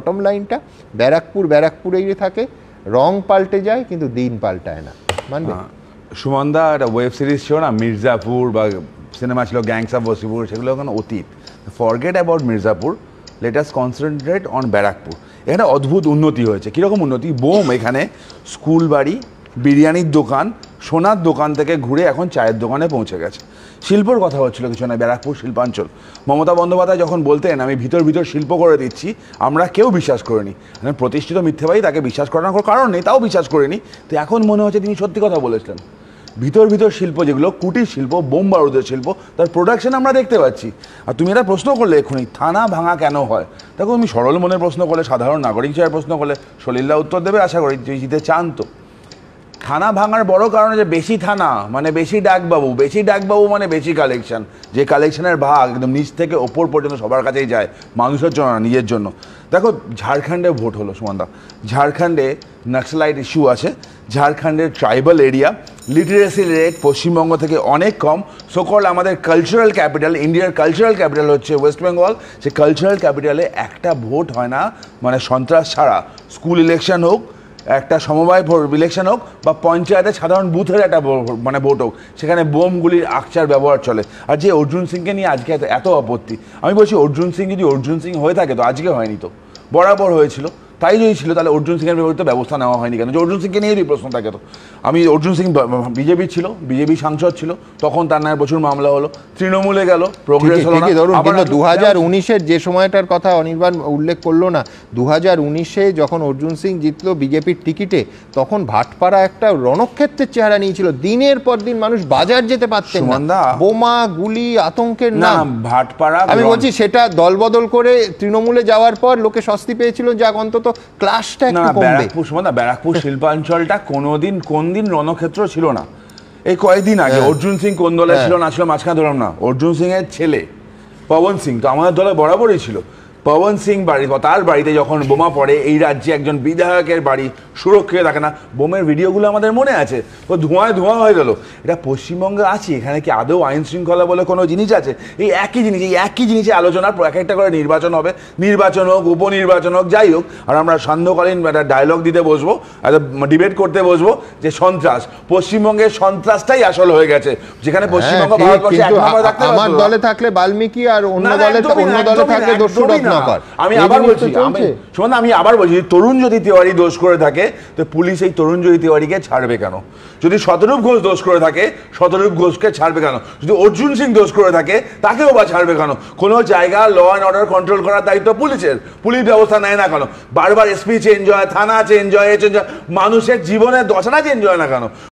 Bottom লাইনটা ব্যারাকপুরেই থাকে, রং পাল্টে যায় কিন্তু দিন পাল্টায় না, মানবে? সুমনদা একটা ওয়েব সিরিজ ছিল না মির্জাপুর, বা সিনেমা ছিল গ্যাংস অফ ওয়াসিপুর, সেগুলো এখন অতীত। Forget about Mirzapur, let us concentrate on Barrackpore. এখানে অদ্ভুত উন্নতি হয়েছে। কীরকম উন্নতি? বোম এখানে স্কুল বাড়ি, বিরিয়ানির দোকান, সোনার দোকান থেকে ঘুরে এখন চায়ের দোকানে পৌঁছে গেছে। শিল্পর কথা হচ্ছিল কিছু না, ব্যারাকপুর শিল্পাঞ্চল। মমতা বন্দ্যোপাধ্যায় যখন বলতেন আমি ভিতর শিল্প করে দিচ্ছি, আমরা কেউ বিশ্বাস করিনি। মানে প্রতিষ্ঠিত মিথ্যেবাদী, তাকে বিশ্বাস করানোর কোনো কারণ নেই, তাও বিশ্বাস করিনি। তো এখন মনে হচ্ছে তিনি সত্যি কথা বলেছিলেন। ভিতর শিল্প যেগুলো কুটির শিল্প, বোম বারুদের শিল্প, তার প্রোডাকশন আমরা দেখতে পাচ্ছি। আর তুমি এটা প্রশ্ন করলে এক্ষুনি থানা ভাঙা কেন হয়, দেখো তুমি সরল মনের প্রশ্ন করলে, সাধারণ নাগরিক হিসেবে প্রশ্ন করলে সলিল্লা উত্তর দেবে আশা করি, জিতে চান তো। থানা ভাঙার বড় কারণ যে বেশি থানা মানে বেশি ডাকবাবু, বেশি ডাকবাবু মানে বেশি কালেকশন, যে কালেকশনের ভাগ একদম নিচ থেকে ওপর পর্যন্ত সবার কাছেই যায়, মানুষের জন্য না, নিজের জন্য। দেখো ঝাড়খণ্ডে ভোট হলো সুমনদা, ঝাড়খণ্ডে নক্সালাইট ইস্যু আছে, ঝাড়খণ্ডের tribal area, literacy rate Paschimbanga থেকে অনেক কম। সকল আমাদের কালচারাল ক্যাপিটাল, ইন্ডিয়ার কালচারাল ক্যাপিটাল হচ্ছে ওয়েস্ট বেঙ্গল, সে কালচারাল ক্যাপিটালে একটা ভোট হয় না মানে সন্ত্রাস ছাড়া। স্কুল ইলেকশন হোক, একটা সমবায় ইলেকশন হোক, বা পঞ্চায়েতের সাধারণ বুথের একটা মানে ভোট হোক, সেখানে বোমগুলির আকচার ব্যবহার চলে। আর যে অর্জুন সিংকে নিয়ে আজকে এত আপত্তি, আমি বলছি অর্জুন সিং যদি অর্জুন সিং হয়ে থাকে তো আজকে হয়নি, তো বরাবর হয়েছিল। তাই যদি ছিল তাহলে অর্জুন সিংয়ের বিরুদ্ধে ব্যবস্থা নেওয়া হয়নি কেন? যে অর্জুন সিংকে নিয়ে যদি প্রশ্ন থাকে তো, আমি অর্জুন সিং বিজেপি ছিল, বিজেপি সাংসদ ছিল, তখন তার নামে প্রচুর মামলা হলো, তৃণমূলে গেল, প্রোগ্রেস হলো না। ধরুন 2019-এর যে সময়টার কথা অনির্বাণ উল্লেখ করলো না, 2019-এ যখন অর্জুন সিং জিতলো বিজেপির টিকিটে, তখন ভাটপাড়া একটা রণক্ষেত্রের চেহারা নিয়েছিল। দিনের পর দিন মানুষ বাজার যেতে পারতেন না, বোমা গুলি আতঙ্কের নাম। ভাটপাড়া আমি বলছি সেটা দলবদল করে তৃণমূলে যাওয়ার পর লোকে স্বস্তি পেয়েছিল, যাক অন্তত ক্লাসটা একটু কমবে। ব্যারাকপুর শিল্পাঞ্চলটা কোন দিন রণক্ষেত্র ছিল না। এই কয়েকদিন আগে অর্জুন সিং কোন দলে ছিল না ছিল মাঝখানে ধরলাম না, অর্জুন সিং এর ছেলে পবন সিং তো আমাদের দলে বরাবরই ছিল। পবন সিং বাড়ি, তার বাড়িতে যখন বোমা পড়ে, এই রাজ্যে একজন বিধায়কের বাড়ি সুরক্ষিত থাকে না, বোমের ভিডিওগুলো আমাদের মনে আছে, ও ধোঁয়া হয়ে গেল। এটা পশ্চিমবঙ্গে আছে, এখানে কি আদৌ আইন শৃঙ্খলা বলে কোনো জিনিস আছে? এই একই জিনিসে আলোচনার এক একটা করে নির্বাচন হবে, নির্বাচন হোক, উপনির্বাচন হোক, যাই হোক, আর আমরা সান্ধ্যকালীন একটা ডায়লগ দিতে বসবো, একটা ডিবেট করতে বসবো যে সন্ত্রাস, পশ্চিমবঙ্গের সন্ত্রাসটাই আসল হয়ে গেছে, যেখানে পশ্চিমবঙ্গ ভারতবর্ষে এক নম্বরে থাকতে পারতো। আমার দলে থাকলে বাল্মীকি আর অন্য দলে থাকলে দস্যুরত্ন। আমি আবার বলছি তরুণ যদি তিওয়ারি দোষ করে থাকে তো পুলিশ এই তরুণ যদি তিওয়ারিকে ছাড়বে কেন? যদি শতরূপ ঘোষ দোষ করে থাকে শতরূপ ঘোষকে ছাড়বে কেন? যদি অর্জুন সিং দোষ করে থাকে তাকেও বা ছাড়বে কেন? কোনো জায়গা ল অ্যান্ড অর্ডার কন্ট্রোল করার দায়িত্ব পুলিশের, পুলিশ ব্যবস্থা নেয় না কেন? বারবার এসপি চেঞ্জ হয়, থানা চেঞ্জ হয়, মানুষের জীবনের দশাটা চেঞ্জ হয় না কেন?